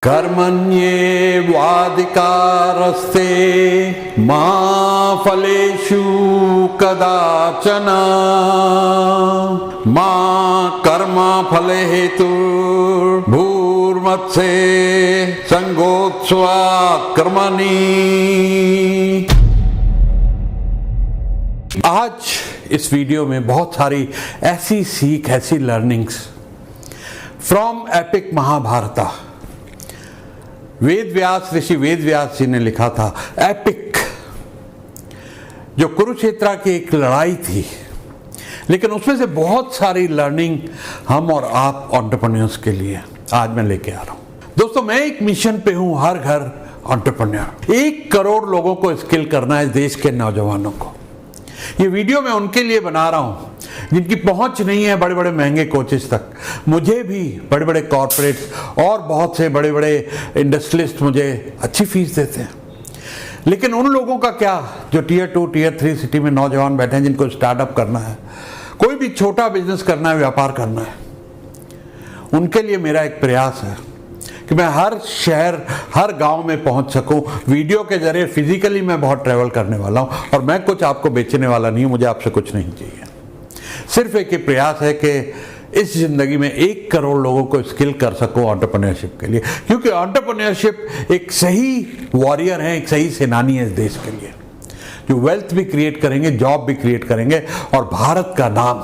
कर्मण्येवाधिकारस्ते मा फलेषु कदाचन मा कर्मफले हेतुर्भूर्मत्से संगोत्स्वा कर्मणि। आज इस वीडियो में बहुत सारी ऐसी सीख, ऐसी लर्निंग्स फ्रॉम एपिक महाभारता। वेद व्यास, ऋषि वेद व्यास जी ने लिखा था एपिक, जो कुरुक्षेत्र की एक लड़ाई थी, लेकिन उसमें से बहुत सारी लर्निंग हम और आप एंटरप्रेन्योर्स के लिए आज मैं लेके आ रहा हूं। दोस्तों, मैं एक मिशन पे हूं, हर घर एंटरप्रेन्योर। 1 करोड़ लोगों को स्किल करना है, देश के नौजवानों को। ये वीडियो मैं उनके लिए बना रहा हूं जिनकी पहुंच नहीं है बड़े बड़े महंगे कोचेस तक। मुझे भी बड़े बड़े कॉर्पोरेट्स और बहुत से बड़े बड़े इंडस्ट्रियलिस्ट मुझे अच्छी फीस देते हैं, लेकिन उन लोगों का क्या जो टियर 2 टियर 3 सिटी में नौजवान बैठे हैं, जिनको स्टार्टअप करना है, कोई भी छोटा बिजनेस करना है, व्यापार करना है, उनके लिए मेरा एक प्रयास है कि मैं हर शहर, हर गांव में पहुंच सकूं। वीडियो के जरिए फिजिकली मैं बहुत ट्रैवल करने वाला हूं, और मैं कुछ आपको बेचने वाला नहीं हूं, मुझे आपसे कुछ नहीं चाहिए। सिर्फ एक ही प्रयास है कि इस जिंदगी में 1 करोड़ लोगों को स्किल कर सकूं एंटरप्रेन्योरशिप के लिए, क्योंकि एंटरप्रेन्योरशिप एक सही वॉरियर है, एक सही सेनानी है इस देश के लिए, जो वेल्थ भी क्रिएट करेंगे, जॉब भी क्रिएट करेंगे, और भारत का नाम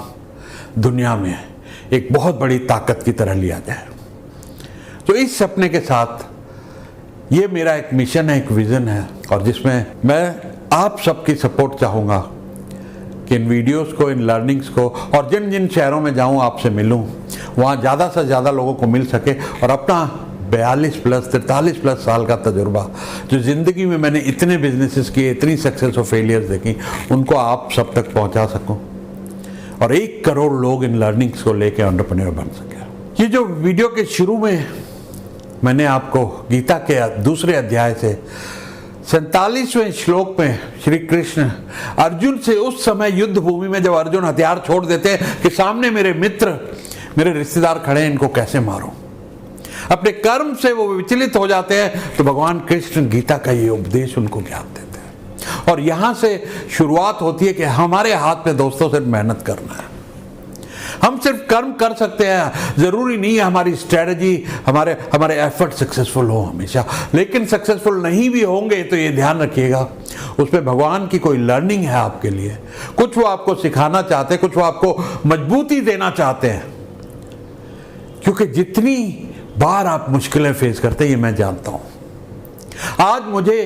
दुनिया में एक बहुत बड़ी ताकत की तरह लिया जाए। तो इस सपने के साथ ये मेरा एक मिशन है, एक विजन है, और जिसमें मैं आप सबकी सपोर्ट चाहूँगा कि इन वीडियोस को, इन लर्निंग्स को, और जिन जिन शहरों में जाऊँ, आपसे मिलूँ, वहाँ ज़्यादा से ज़्यादा लोगों को मिल सके, और अपना 42 प्लस 43 प्लस साल का तजुर्बा, जो ज़िंदगी में मैंने इतने बिजनेसेस किए, इतनी सक्सेस और फेलियर्स देखी, उनको आप सब तक पहुँचा सकूँ, और 1 करोड़ लोग इन लर्निंग्स को लेकर एंटरप्रेन्योर बन सके। ये जो वीडियो के शुरू में मैंने आपको गीता के 2 अध्याय से 47वें श्लोक में श्री कृष्ण अर्जुन से, उस समय युद्ध भूमि में जब अर्जुन हथियार छोड़ देते हैं कि सामने मेरे मित्र, मेरे रिश्तेदार खड़े हैं, इनको कैसे मारूं, अपने कर्म से वो विचलित हो जाते हैं, तो भगवान कृष्ण गीता का ये उपदेश उनको ज्ञान देते हैं। और यहां से शुरुआत होती है कि हमारे हाथ में दोस्तों सिर्फ मेहनत करना है। हम सिर्फ कर्म कर सकते हैं, जरूरी नहीं है हमारी स्ट्रेटजी, हमारे एफर्ट सक्सेसफुल हो हमेशा, लेकिन सक्सेसफुल नहीं भी होंगे तो ये ध्यान रखिएगा, उसमें भगवान की कोई लर्निंग है आपके लिए, कुछ वो आपको सिखाना चाहते हैं, कुछ वो आपको मजबूती देना चाहते हैं। क्योंकि जितनी बार आप मुश्किलें फेस करते हैं, ये मैं जानता हूं। आज मुझे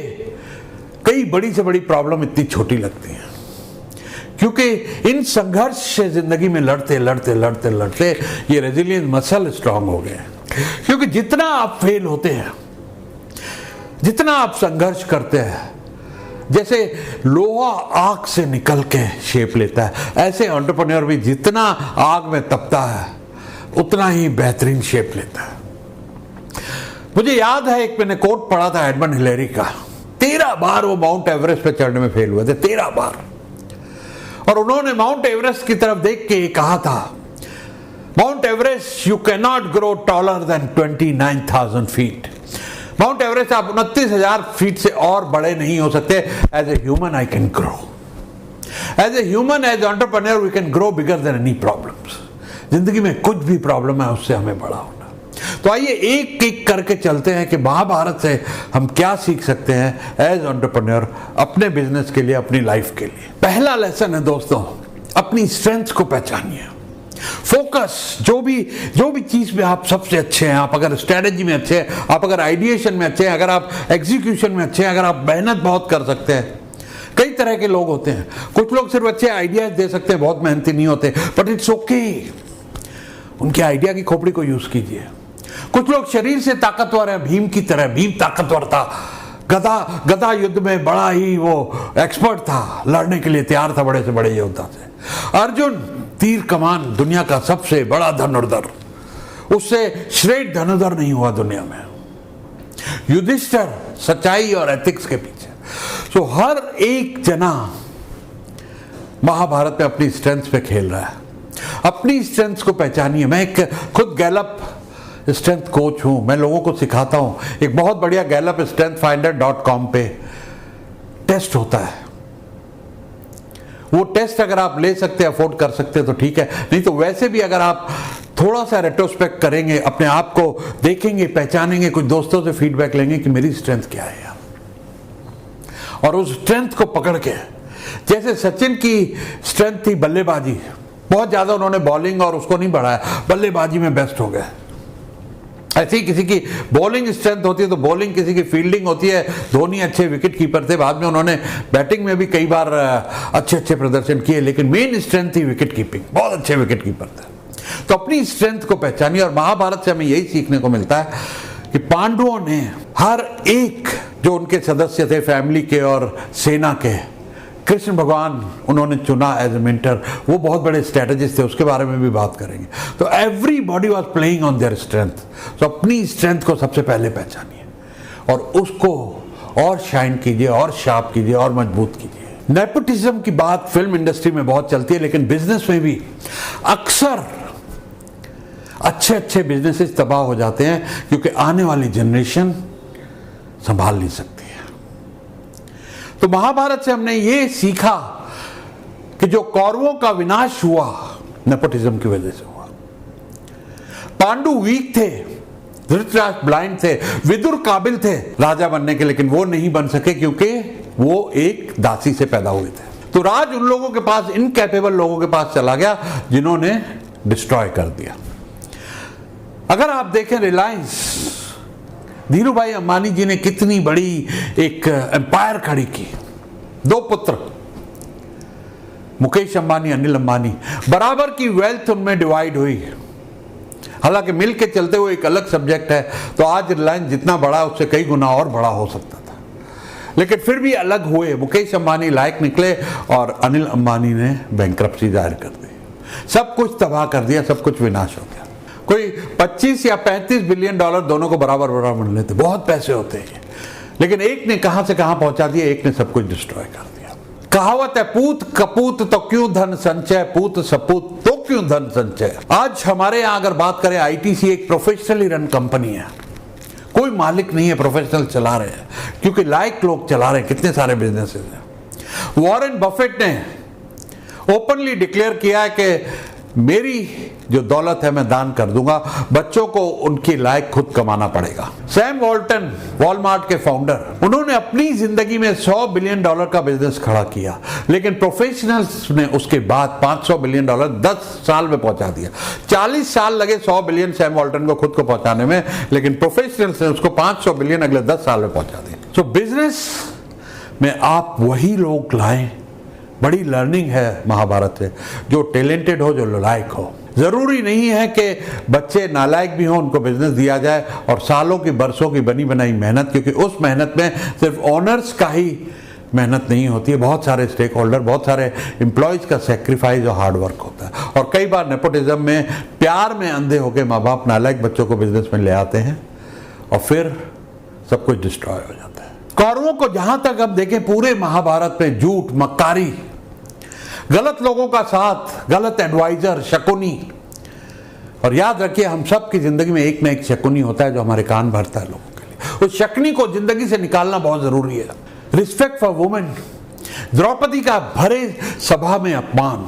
कई बड़ी से बड़ी प्रॉब्लम इतनी छोटी लगती है, क्योंकि इन संघर्ष से जिंदगी में लड़ते लड़ते लड़ते लड़ते ये रेजिलियंस मसल स्ट्रांग हो गए। क्योंकि जितना आप फेल होते हैं, जितना आप संघर्ष करते हैं, जैसे लोहा आग से निकल के शेप लेता है, ऐसे एंटरप्रेन्योर भी जितना आग में तपता है उतना ही बेहतरीन शेप लेता है। मुझे याद है, एक मैंने कोट पढ़ा था एडमंड हिलेरी का, 13 बार वो माउंट एवरेस्ट पे चढ़ने में फेल हुए थे, 13 बार। और उन्होंने माउंट एवरेस्ट की तरफ देख के कहा था, Mount Everest you can not grow taller than 29,000 feet. Mount Everest आप 29,000 फीट से और बड़े नहीं हो सकते। As a human I can grow, as a human, as entrepreneur we can grow bigger than any problems. जिंदगी में कुछ भी प्रॉब्लम है, उससे हमें बड़ा होना। तो आइए एक एक करके चलते हैं कि महाभारत से हम क्या सीख सकते हैं एज एंटरप्रेन्योर, अपने बिजनेस के लिए, अपनी लाइफ के लिए। पहला लेसन है दोस्तों, अपनी स्ट्रेंथ्स को पहचानिए। फोकस, जो भी चीज में आप सबसे अच्छे हैं, आप अगर स्ट्रेटेजी में अच्छे हैं, आप अगर आइडिएशन में अच्छे हैं, अगर आप एग्जीक्यूशन में अच्छे हैं, अगर आप मेहनत बहुत कर सकते हैं। कई तरह के लोग होते हैं, कुछ लोग सिर्फ अच्छे आइडियाज दे सकते हैं, बहुत मेहनती नहीं होते, बट इट्स ओके, उनके आइडिया की खोपड़ी को यूज कीजिए। कुछ लोग शरीर से ताकतवर हैं, भीम की तरह। भीम ताकतवर था, गदा युद्ध में बड़ा ही वो एक्सपर्ट था, लड़ने के लिए तैयार था बड़े से बड़े योद्धा से। अर्जुन तीर कमान, दुनिया का सबसे बड़ा धनुर्धर, उससे श्रेष्ठ धनुर्धर नहीं हुआ दुनिया में। युधिष्ठिर सच्चाई और एथिक्स के पीछे। सो हर एक जना महाभारत में अपनी स्ट्रेंथ पे खेल रहा है। अपनी स्ट्रेंथ को पहचानिए। मैं खुद गैलप स्ट्रेंथ कोच हूँ, मैं लोगों को सिखाता हूँ। एक बहुत बढ़िया गैलप strengthfinder.com पे टेस्ट होता है। वो टेस्ट अगर आप ले सकते हैं, अफोर्ड कर सकते हैं तो ठीक है, नहीं तो वैसे भी अगर आप थोड़ा सा रेट्रोस्पेक्ट करेंगे, अपने आप को देखेंगे, पहचानेंगे, कुछ दोस्तों से फीडबैक लेंगे कि मेरी स्ट्रेंथ क्या है यार, और उस स्ट्रेंथ को पकड़ के, जैसे सचिन की स्ट्रेंथ थी बल्लेबाजी, बहुत ज्यादा उन्होंने बॉलिंग और उसको नहीं बढ़ाया, बल्लेबाजी में बेस्ट हो गए। ऐसे ही किसी की बॉलिंग स्ट्रेंथ होती है तो बॉलिंग, किसी की फील्डिंग होती है। धोनी अच्छे विकेट कीपर थे, बाद में उन्होंने बैटिंग में भी कई बार अच्छे अच्छे प्रदर्शन किए, लेकिन मेन स्ट्रेंथ थी विकेट कीपिंग, बहुत अच्छे विकेट कीपर थे। तो अपनी स्ट्रेंथ को पहचानिए, और महाभारत से हमें यही सीखने को मिलता है कि पांडवों ने हर एक जो उनके सदस्य थे फैमिली के और सेना के, कृष्ण भगवान उन्होंने चुना एज ए मेंटर, वो बहुत बड़े स्ट्रेटेजिस्ट थे, उसके बारे में भी बात करेंगे। तो everybody was playing on their strength. तो अपनी स्ट्रेंथ को सबसे पहले पहचानिए और उसको और शाइन कीजिए और शार्प कीजिए और मजबूत कीजिए। नेपोटिज्म की बात फिल्म इंडस्ट्री में बहुत चलती है, लेकिन बिजनेस में भी अक्सर अच्छे अच्छे बिजनेसेस तबाह हो जाते हैं क्योंकि आने वाली जनरेशन संभाल नहीं सकती। तो महाभारत से हमने ये सीखा कि जो कौरवों का विनाश हुआ नेपोटिज्म की वजह से हुआ। पांडु वीक थे, धृतराष्ट्र ब्लाइंड थे, विदुर काबिल थे राजा बनने के, लेकिन वो नहीं बन सके क्योंकि वो एक दासी से पैदा हुए थे। तो राज उन लोगों के पास, इनकैपेबल लोगों के पास चला गया जिन्होंने डिस्ट्रॉय कर दिया। अगर आप देखें रिलायंस, धीरू भाई अंबानी जी ने कितनी बड़ी एक एम्पायर खड़ी की। दो पुत्र, मुकेश अंबानी, अनिल अंबानी, बराबर की वेल्थ उनमें डिवाइड हुई। हालांकि मिल के चलते हुए एक अलग सब्जेक्ट है, तो आज रिलायंस जितना बड़ा उससे कई गुना और बड़ा हो सकता था, लेकिन फिर भी अलग हुए। मुकेश अंबानी लायक निकले और अनिल अंबानी ने बैंक्रप्सी जाहिर कर दी, सब कुछ तबाह कर दिया, सब कुछ विनाश हो गया। कोई 25 या 35 बिलियन डॉलर दोनों को बराबर बराबर मिल लेते, बहुत पैसे होते हैं, लेकिन एक ने कहां से कहां पहुंचा दिया, एक ने सब कुछ डिस्ट्रॉय कर दिया। कहावत है, पूत कपूत तो क्यों धन संचय, पूत सपूत तो क्यों धन संचय। आज हमारे यहां अगर बात करें, आईटीसी एक प्रोफेशनली रन कंपनी है, कोई मालिक नहीं है, प्रोफेशनल चला रहे हैं क्योंकि लायक लोग चला रहे हैं। कितने सारे बिजनेसेस हैं। वॉरेन बफेट ने ओपनली डिक्लेयर किया है कि मेरी जो दौलत है मैं दान कर दूंगा, बच्चों को उनकी लायक खुद कमाना पड़ेगा। सैम वॉल्टन, वॉलमार्ट के फाउंडर, उन्होंने अपनी जिंदगी में $100 बिलियन का बिजनेस खड़ा किया, लेकिन प्रोफेशनल्स ने उसके बाद $500 बिलियन 10 साल में पहुंचा दिया। 40 साल लगे 100 बिलियन सैम वॉल्टन को खुद को पहुंचाने में, लेकिन प्रोफेशनल्स ने उसको 500 बिलियन अगले 10 साल में पहुंचा दिया। तो बिजनेस में आप वही लोग लाएं, बड़ी लर्निंग है महाभारत से, जो टैलेंटेड हो, जो लायक हो। जरूरी नहीं है कि बच्चे नालायक भी हों, उनको बिजनेस दिया जाए और सालों की बरसों की बनी बनाई मेहनत, क्योंकि उस मेहनत में सिर्फ ओनर्स का ही मेहनत नहीं होती है, बहुत सारे स्टेक होल्डर, बहुत सारे एम्प्लॉयज का सेक्रीफाइस और हार्ड वर्क होता है। और कई बार नेपोटिज्म में प्यार में अंधे होकर माँ बाप नालायक बच्चों को बिजनेस में ले आते हैं और फिर सब कुछ डिस्ट्रॉय हो जाता है। कौरवों को जहां तक अब देखें, पूरे महाभारत में झूठ, मक्कारी, गलत लोगों का साथ, गलत एडवाइजर, शकुनी। और याद रखिए, हम सब की जिंदगी में एक ना एक शकुनी होता है जो हमारे कान भरता है लोगों के लिए। उस शकुनी को जिंदगी से निकालना बहुत जरूरी है। रिस्पेक्ट फॉर वुमेन, द्रौपदी का भरे सभा में अपमान,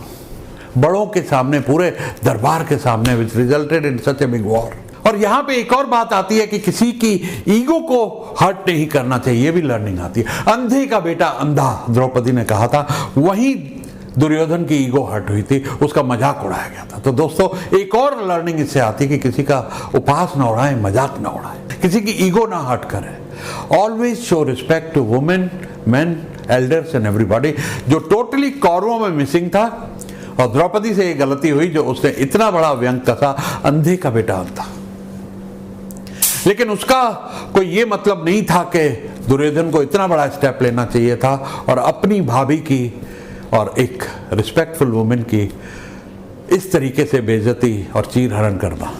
बड़ों के सामने, पूरे दरबार के सामने, विच resulted in such a big war. और यहां पे एक और बात आती है कि किसी की ईगो को हर्ट नहीं करना चाहिए, ये भी लर्निंग आती है। अंधे का बेटा अंधा, द्रौपदी ने कहा था, वहीं दुर्योधन की ईगो हर्ट हुई थी, उसका मजाक उड़ाया गया था। तो दोस्तों, एक और लर्निंग इससे आती है कि किसी का उपहास ना उड़ाए, मजाक ना उड़ाए, किसी की ईगो ना हर्ट करे। Always show respect to women, men, elders and everybody, जो टोटली कौरवों में मिसिंग था। और द्रौपदी से ये गलती हुई जो उसने इतना बड़ा व्यंग कसा, अंधे का बेटा अंधा। लेकिन उसका कोई ये मतलब नहीं था कि दुर्योधन को इतना बड़ा स्टेप लेना चाहिए था और अपनी भाभी की और एक रिस्पेक्टफुल वुमेन की इस तरीके से बेइज्जती और चीरहरण करना।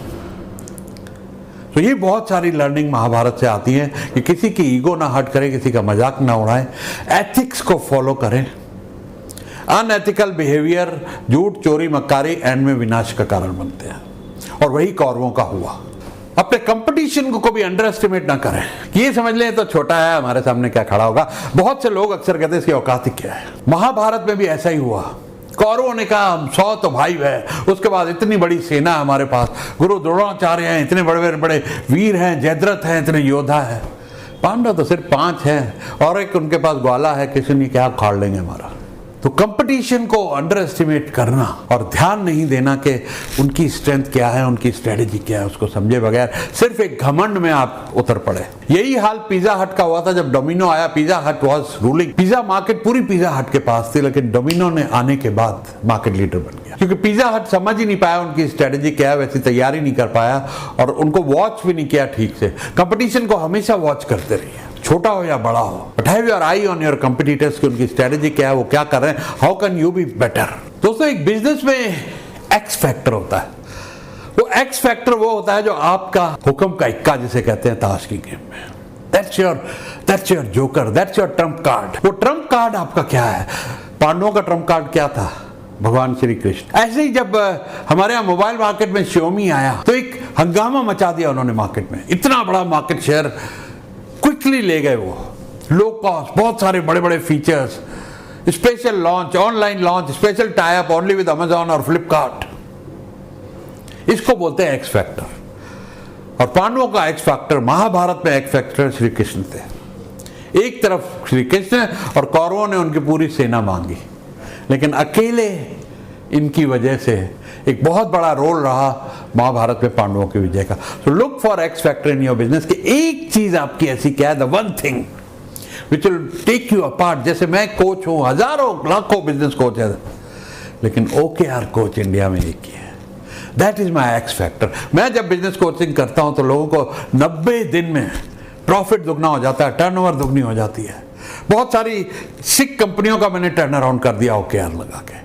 तो ये बहुत सारी लर्निंग महाभारत से आती हैं कि किसी की ईगो ना हर्ट करें, किसी का मजाक ना उड़ाएं, एथिक्स को फॉलो करें। अनएथिकल बिहेवियर, झूठ, चोरी, मक्कारी एंड में विनाश का कारण बनते हैं, और वही कौरवों का हुआ। अपने कंपटीशन को कभी अंडर एस्टिमेट ना करें। ये समझ लें तो छोटा है, हमारे सामने क्या खड़ा होगा। बहुत से लोग अक्सर कहते हैं इसकी औकात ही क्या है। महाभारत में भी ऐसा ही हुआ। कौरवों ने कहा हम 100 तो भाई है, उसके बाद इतनी बड़ी सेना हमारे पास, गुरु द्रोणाचार्य हैं, इतने बड़े बड़े वीर हैं, जयद्रथ हैं, इतने योद्धा हैं। पांडव तो सिर्फ 5 हैं और एक उनके पास ग्वाला है, किसी ने क्या उखाड़ लेंगे हमारा। तो कंपटीशन को अंडर एस्टिमेट करना और ध्यान नहीं देना कि उनकी स्ट्रेंथ क्या है, उनकी स्ट्रेटेजी क्या है, उसको समझे बगैर सिर्फ एक घमंड में आप उतर पड़े। यही हाल पिज्जा हट का हुआ था जब डोमिनो आया। पिज्जा हट वाज रूलिंग, पिज्जा मार्केट पूरी पिज्जा हट के पास थी, लेकिन डोमिनो ने आने के बाद मार्केट लीडर बन गया, क्योंकि पिज्जा हट समझ ही नहीं पाया उनकी स्ट्रेटेजी क्या है, वैसी तैयारी नहीं कर पाया और उनको वॉच भी नहीं किया ठीक से। कंपटीशन को हमेशा वॉच करते रहिए, छोटा हो या बड़ा हो, but have your I on your competitors की उनकी स्ट्रेटेजी क्या है, वो क्या कर रहे हैं, how can you be better. दोस्तों, एक बिजनेस में एक्स फैक्टर होता है। वो एक्स फैक्टर वो होता है जो आपका हुक्म का इक्का जिसे कहते हैं ताश की गेम में। That's your joker, that's your Trump card. वो ट्रम्प कार्ड आपका क्या है? पांडवों का ट्रम्प कार्ड क्या था? भगवान श्री कृष्ण। ऐसे ही जब हमारे यहाँ मोबाइल मार्केट में Xiaomi आया तो एक हंगामा मचा दिया उन्होंने मार्केट में, इतना बड़ा मार्केट शेयर क्विकली ले गए। वो लो कॉस्ट, बहुत सारे बड़े बड़े features, special launch, online launch, special tie up only with Amazon और फ्लिपकार्ट। इसको बोलते हैं एक्स फैक्टर। और पांडवों का एक्स फैक्टर, महाभारत में एक्स फैक्टर श्री कृष्ण थे। एक तरफ श्री कृष्ण और कौरवों ने उनकी पूरी सेना मांगी, लेकिन अकेले इनकी वजह से एक बहुत बड़ा रोल रहा महाभारत में पांडवों की विजय का। So look for X factor in your business कि एक चीज आपकी ऐसी क्या है, the one thing which will take you apart. जैसे मैं कोच हूं, हजारों लाखों बिजनेस कोच है, लेकिन OKR कोच इंडिया में एक ही है। That is my x factor. मैं जब बिजनेस कोचिंग करता हूं तो लोगों को 90 दिन में प्रॉफिट दुगना हो जाता है, टर्नओवर दुगनी हो जाती है। बहुत सारी सिक कंपनियों का मैंने टर्न अराउंड कर दिया OKR लगा के।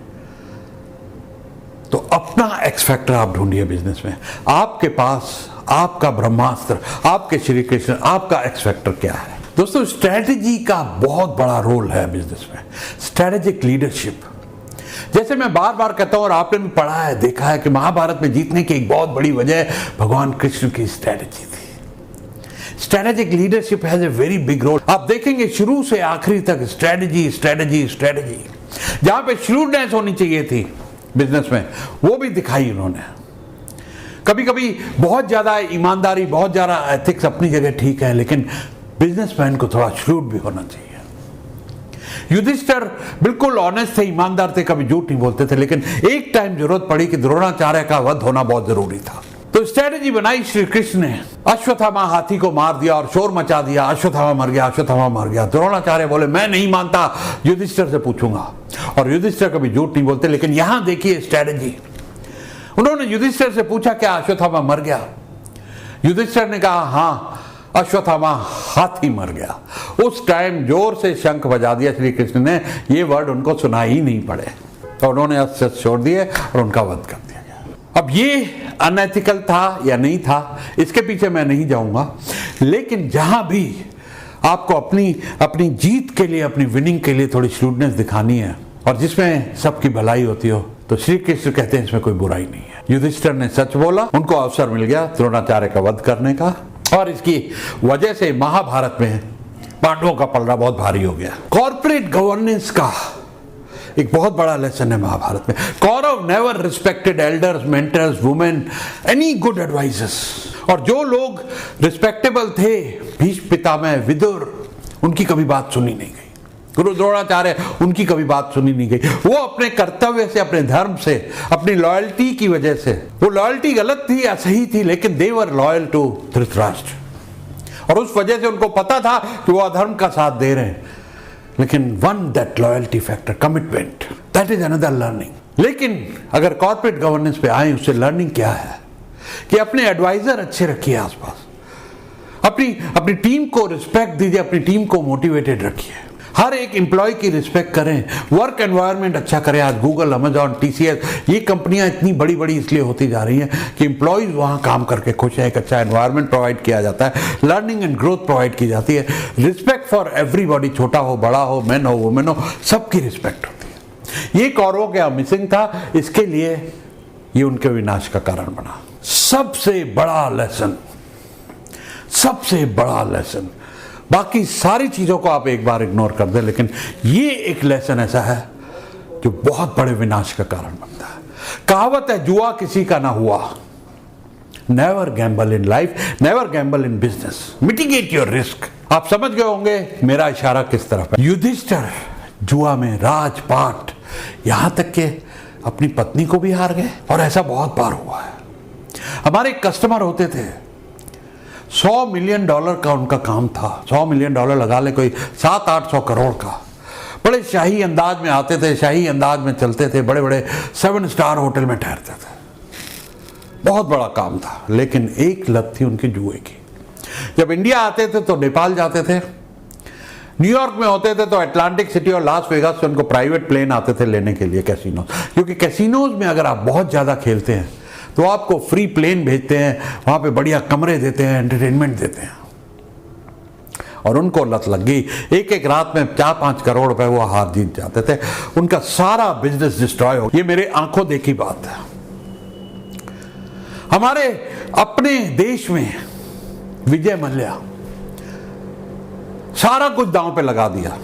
तो अपना एक्स फैक्टर आप ढूंढिए बिजनेस में। आपके पास आपका ब्रह्मास्त्र, आपके श्री कृष्ण, आपका एक्स फैक्टर क्या है? दोस्तों, स्ट्रेटेजी का बहुत बड़ा रोल है बिजनेस में, स्ट्रेटेजिक लीडरशिप। जैसे मैं बार बार कहता हूं और आपने भी पढ़ा है, देखा है कि महाभारत में जीतने की एक बहुत बड़ी वजह भगवान कृष्ण की स्ट्रेटेजी थी। Strategic leadership has a very big role. आप देखेंगे शुरू से आखिरी तक स्ट्रेटेजी स्ट्रेटेजी स्ट्रेटेजी। जहां पे श्रूडनेस होनी चाहिए थी बिजनेस में, वो भी दिखाई उन्होंने। कभी कभी बहुत ज्यादा ईमानदारी, बहुत ज्यादा एथिक्स अपनी जगह ठीक है, लेकिन बिजनेसमैन को थोड़ा श्रूड भी होना चाहिए। युधिष्ठिर बिल्कुल ऑनेस्ट थे, ईमानदार थे, कभी झूठ नहीं बोलते थे, लेकिन एक टाइम जरूरत पड़ी कि द्रोणाचार्य का वध होना बहुत जरूरी था। तो स्ट्रेटेजी बनाई श्री कृष्ण ने। अश्वत्थामा हाथी को मार दिया और शोर मचा दिया, अश्वत्थामा मर गया, अश्वत्थामा मर गया। द्रोणाचार्य बोले मैं नहीं मानता, युधिष्ठिर से पूछूंगा। और युधिष्ठिर कभी झूठ नहीं बोलते, लेकिन यहां देखिए स्ट्रेटेजी। उन्होंने युधिष्ठिर से पूछा क्या अश्वत्थामा मर गया? युधिष्ठिर ने कहा हाँ, अश्वत्थामा हाथी मर गया। उस टाइम जोर से शंख बजा दिया श्री कृष्ण ने, ये वर्ड उनको सुनाई ही नहीं पड़े, तो उन्होंने अस्त्र छोड़ दिए और उनका वध कर दिया गया। अब ये अनएथिकल था या नहीं था, इसके पीछे मैं नहीं जाऊंगा, लेकिन जहां भी आपको अपनी जीत के लिए, अपनी विनिंग के लिए थोड़ी श्रूडनेस दिखानी है और जिसमें सबकी भलाई होती हो, तो श्री कृष्ण कहते हैं इसमें कोई बुराई नहीं है। युधिष्ठिर ने सच बोला, उनको अवसर मिल गया द्रोणाचार्य का वध करने का, और इसकी वजह से महाभारत में पांडवों का पलड़ा बहुत भारी हो गया। कॉर्पोरेट गवर्नेंस का एक बहुत बड़ा लेसन है महाभारत में। Kaurava never respected elders, mentors, women, any good advisers. और जो लोग रिस्पेक्टेबल थे, भीष्म पितामह, विदुर, उनकी कभी बात सुनी नहीं गई। गुरु द्रोणाचार्य, उनकी कभी बात सुनी नहीं गई। वो अपने कर्तव्य से, अपने धर्म से, अपनी लॉयल्टी की वजह से, वो लॉयल्टी गलत थी या सही थी, लेकिन दे वर लॉयल टू धृतराष्ट्र। और उस वजह से उनको पता था कि वो अधर्म का साथ दे रहे हैं, लेकिन one that loyalty factor, commitment, that is another learning. लेकिन अगर कॉर्पोरेट गवर्नेंस पे आए, उससे लर्निंग क्या है कि अपने एडवाइजर अच्छे रखिए आसपास, अपनी टीम को रिस्पेक्ट दीजिए, अपनी टीम को मोटिवेटेड रखिए, हर एक एम्प्लॉय की रिस्पेक्ट करें, वर्क एनवायरनमेंट अच्छा करें। आज गूगल, अमेजॉन, TCS, ये कंपनियां इतनी बड़ी बड़ी इसलिए होती जा रही हैं कि एम्प्लॉयज वहां काम करके खुश है, एक अच्छा एनवायरनमेंट प्रोवाइड किया जाता है, लर्निंग एंड ग्रोथ प्रोवाइड की जाती है, रिस्पेक्ट फॉर एवरीबॉडी, छोटा हो बड़ा हो, मैन हो वुमेन हो, सबकी रिस्पेक्ट होती है। ये कौरवों के मिसिंग था, इसके लिए ये उनके विनाश का कारण बना। सबसे बड़ा लेसन सबसे बड़ा लेसन। बाकी सारी चीजों को आप एक बार इग्नोर कर दें, लेकिन ये एक लेसन ऐसा है जो बहुत बड़े विनाश का कारण बनता है। कहावत है, जुआ किसी का ना हुआ। Never Gamble in life, never Gamble in business, mitigate your risk. आप समझ गए होंगे मेरा इशारा किस तरफ है। युधिष्ठिर जुआ में राजपाट, यहां तक के अपनी पत्नी को भी हार गए, और ऐसा बहुत बार हुआ है। हमारे कस्टमर होते थे, $100 मिलियन का उनका काम था। $100 मिलियन लगा ले, कोई 700-800 करोड़ का। बड़े शाही अंदाज में आते थे, शाही अंदाज में चलते थे, बड़े बड़े 7 स्टार होटल में ठहरते थे। बहुत बड़ा काम था, लेकिन एक लत थी उनकी जुए की। जब इंडिया आते थे तो नेपाल जाते थे, न्यूयॉर्क में होते थे तो अटलांटिक सिटी और लास वेगास से उनको प्राइवेट प्लेन आते थे लेने के लिए कैसीनो, क्योंकि कैसीनोज में अगर आप बहुत ज़्यादा खेलते हैं तो आपको फ्री प्लेन भेजते हैं, वहाँ पे बढ़िया कमरे देते हैं, एंटरटेनमेंट देते हैं। और उनको लत लग गई, एक एक रात में 4-5 करोड़ रुपए वो हार जीत जाते थे, उनका सारा बिजनेस डिस्ट्रॉय हो। ये मेरे आंखों देखी बात है। हमारे अपने देश में विजय मल्ल्या सारा कुछ दांव पे लगा दिया,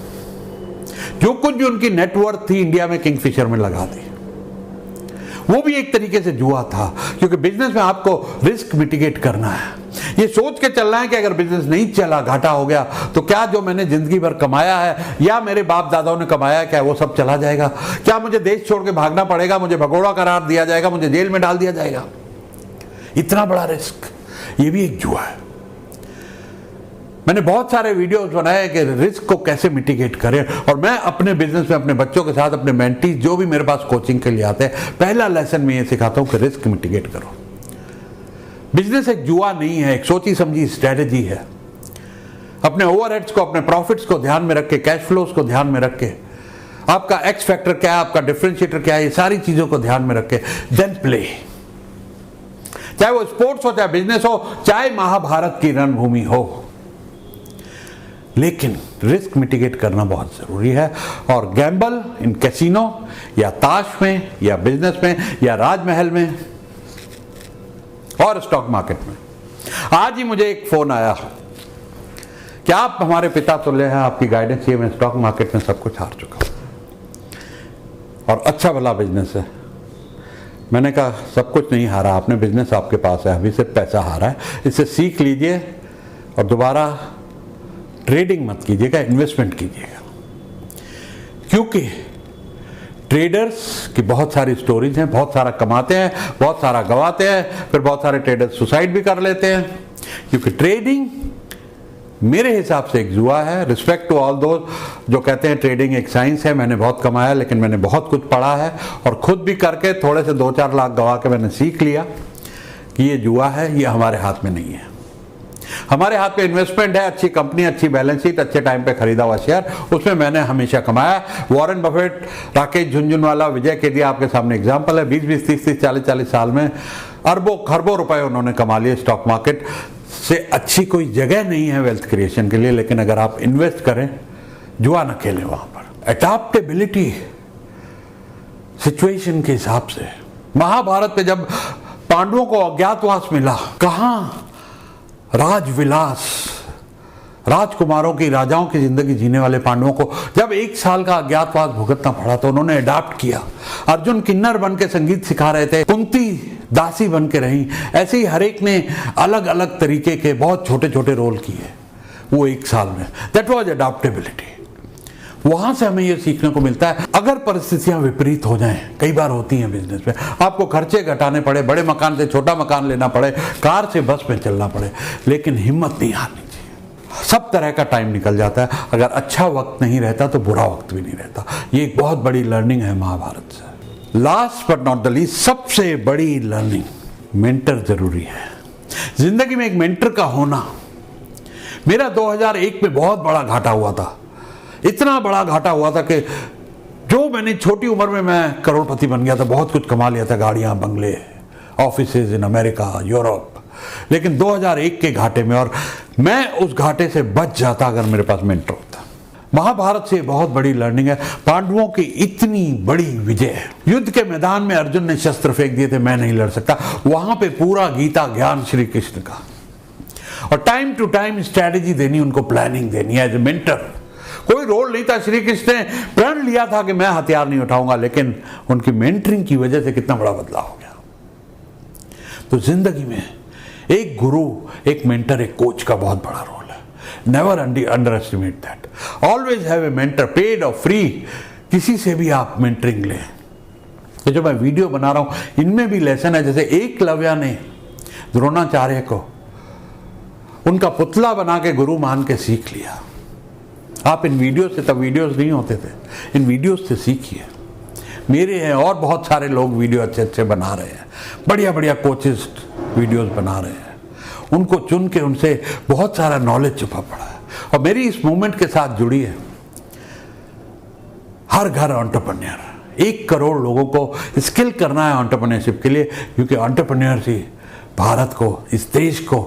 जो कुछ भी उनकी नेटवर्थ थी इंडिया में किंगफिशर में लगा दी। वो भी एक तरीके से जुआ था, क्योंकि बिजनेस में आपको रिस्क मिटिगेट करना है। ये सोच के चलना है कि अगर बिजनेस नहीं चला, घाटा हो गया, तो क्या जो मैंने जिंदगी भर कमाया है या मेरे बाप दादाओं ने कमाया है, क्या वो सब चला जाएगा? क्या मुझे देश छोड़ के भागना पड़ेगा? मुझे भगोड़ा करार दिया जाएगा? मुझे जेल में डाल दिया जाएगा? इतना बड़ा रिस्क, ये भी एक जुआ है। मैंने बहुत सारे वीडियोस बनाए कि रिस्क को कैसे मिटिगेट करें, और मैं अपने बिजनेस में अपने बच्चों के साथ, अपने मेंटीज जो भी मेरे पास कोचिंग के लिए आते हैं, पहला लेसन मैं ये सिखाता हूं कि रिस्क मिटिगेट करो। बिजनेस एक जुआ नहीं है, एक सोची समझी स्ट्रेटेजी है। अपने ओवरहेड्स को, अपने प्रॉफिट्स को ध्यान में रख के, कैश फ्लोज को ध्यान में रख के, आपका एक्स फैक्टर क्या है, आपका डिफरेंशिएटर क्या है, ये सारी चीजों को ध्यान में रख के देन प्ले। चाहे वो स्पोर्ट्स हो, चाहे बिजनेस हो, चाहे महाभारत की रणभूमि हो, लेकिन रिस्क मिटिगेट करना बहुत जरूरी है। और गैम्बल इन कैसीनो या ताश में या बिजनेस में या राजमहल में और स्टॉक मार्केट में। आज ही मुझे एक फोन आया कि आप हमारे पिता तुल्य हैं, आपकी गाइडेंस चाहिए। मैं स्टॉक मार्केट में सब कुछ हार चुका हूं और अच्छा भला बिजनेस है। मैंने कहा सब कुछ नहीं हारा आपने, बिजनेस आपके पास है, अभी सिर्फ पैसा हारा है। इससे सीख लीजिए और दोबारा ट्रेडिंग मत कीजिएगा, इन्वेस्टमेंट कीजिएगा। क्योंकि ट्रेडर्स की बहुत सारी स्टोरीज हैं, बहुत सारा कमाते हैं, बहुत सारा गवाते हैं, फिर बहुत सारे ट्रेडर्स सुसाइड भी कर लेते हैं। क्योंकि ट्रेडिंग मेरे हिसाब से एक जुआ है। रिस्पेक्ट टू ऑल दोस्त जो कहते हैं ट्रेडिंग एक साइंस है। मैंने बहुत कमाया, लेकिन मैंने बहुत कुछ पढ़ा है और खुद भी करके थोड़े से 2-4 लाख गवा के मैंने सीख लिया कि ये जुआ है, ये हमारे हाथ में नहीं है। हमारे हाथ में इन्वेस्टमेंट है, अच्छी कंपनी, अच्छी बैलेंस शीट, अच्छे टाइम पे खरीदा हुआ शेयर, उसमें मैंने हमेशा कमाया। वॉरेन बफेट, राकेश झुनझुनवाला, विजय केदिया आपके सामने एग्जांपल है। 20-20, 30-30, 40-40 साल में अरबों खरबों रुपए उन्होंने कमा लिए। स्टॉक मार्केट से अच्छी कोई जगह नहीं है वेल्थ क्रिएशन के लिए, लेकिन अगर आप इन्वेस्ट करें, जुआ न खेलें वहां पर। एडैप्टेबिलिटी सिचुएशन के हिसाब से, महाभारत में जब पांडवों को अज्ञातवास मिला, कहां राजविलास, राजकुमारों की, राजाओं की जिंदगी जीने वाले पांडवों को जब 1 साल का अज्ञातवास भुगतना पड़ा तो उन्होंने अडॉप्ट किया। अर्जुन किन्नर बन के संगीत सिखा रहे थे, कुंती दासी बन के रही। ऐसे ही हर एक ने अलग अलग तरीके के बहुत छोटे छोटे रोल किए वो 1 साल में। That was adaptability. वहां से हमें यह सीखने को मिलता है, अगर परिस्थितियां विपरीत हो जाएं, कई बार होती हैं बिजनेस में, आपको खर्चे घटाने पड़े, बड़े मकान से छोटा मकान लेना पड़े, कार से बस में चलना पड़े, लेकिन हिम्मत नहीं हारनी चाहिए। सब तरह का टाइम निकल जाता है, अगर अच्छा वक्त नहीं रहता तो बुरा वक्त भी नहीं रहता। ये एक बहुत बड़ी लर्निंग है महाभारत से। Last but not the least, सबसे बड़ी लर्निंग, मेंटर जरूरी है। जिंदगी में एक मेंटर का होना। मेरा 2001 में बहुत बड़ा घाटा हुआ था, इतना बड़ा घाटा हुआ था कि जो मैंने छोटी उम्र में मैं करोड़पति बन गया था, बहुत कुछ कमा लिया था, गाड़ियां, बंगले, ऑफिसेज इन अमेरिका, यूरोप, लेकिन 2001 के घाटे में, और मैं उस घाटे से बच जाता अगर मेरे पास मेंटर होता। महाभारत से बहुत बड़ी लर्निंग है। पांडवों की इतनी बड़ी विजय है। युद्ध के मैदान में अर्जुन ने शस्त्र फेंक दिए थे, मैं नहीं लड़ सकता, वहां पे पूरा गीता ज्ञान श्री कृष्ण का। और टाइम टू टाइम स्ट्रैटेजी देनी, उनको प्लानिंग देनी एज ए मेंटर। कोई रोल नहीं था, श्री कृष्ण ने प्रण लिया था कि मैं हथियार नहीं उठाऊंगा, लेकिन उनकी मेंटरिंग की वजह से कितना बड़ा बदलाव हो गया। तो जिंदगी में एक गुरु, एक मेंटर, एक कोच का बहुत बड़ा रोल है। Never under estimate that. Always have a mentor, paid और फ्री, किसी से भी आप मेंटरिंग लें। तो जो मैं वीडियो बना रहा हूं इनमें भी लेसन है। जैसे एकलव्य ने द्रोणाचार्य को उनका पुतला बना के गुरु मान के सीख लिया। आप इन वीडियो से, तब वीडियोस नहीं होते थे, इन वीडियोस से सीखिए। मेरे हैं और बहुत सारे लोग वीडियो अच्छे अच्छे बना रहे हैं, बढ़िया बढ़िया कोचेस वीडियोस बना रहे हैं। उनको चुन के उनसे बहुत सारा नॉलेज छुपा पड़ा है। और मेरी इस मूवमेंट के साथ जुड़ी है हर घर एंटरप्रेन्योर। 1 करोड़ लोगों को स्किल करना है एंटरप्रेन्योरशिप के लिए, क्योंकि एंटरप्रेन्योर्स ही भारत को, इस देश को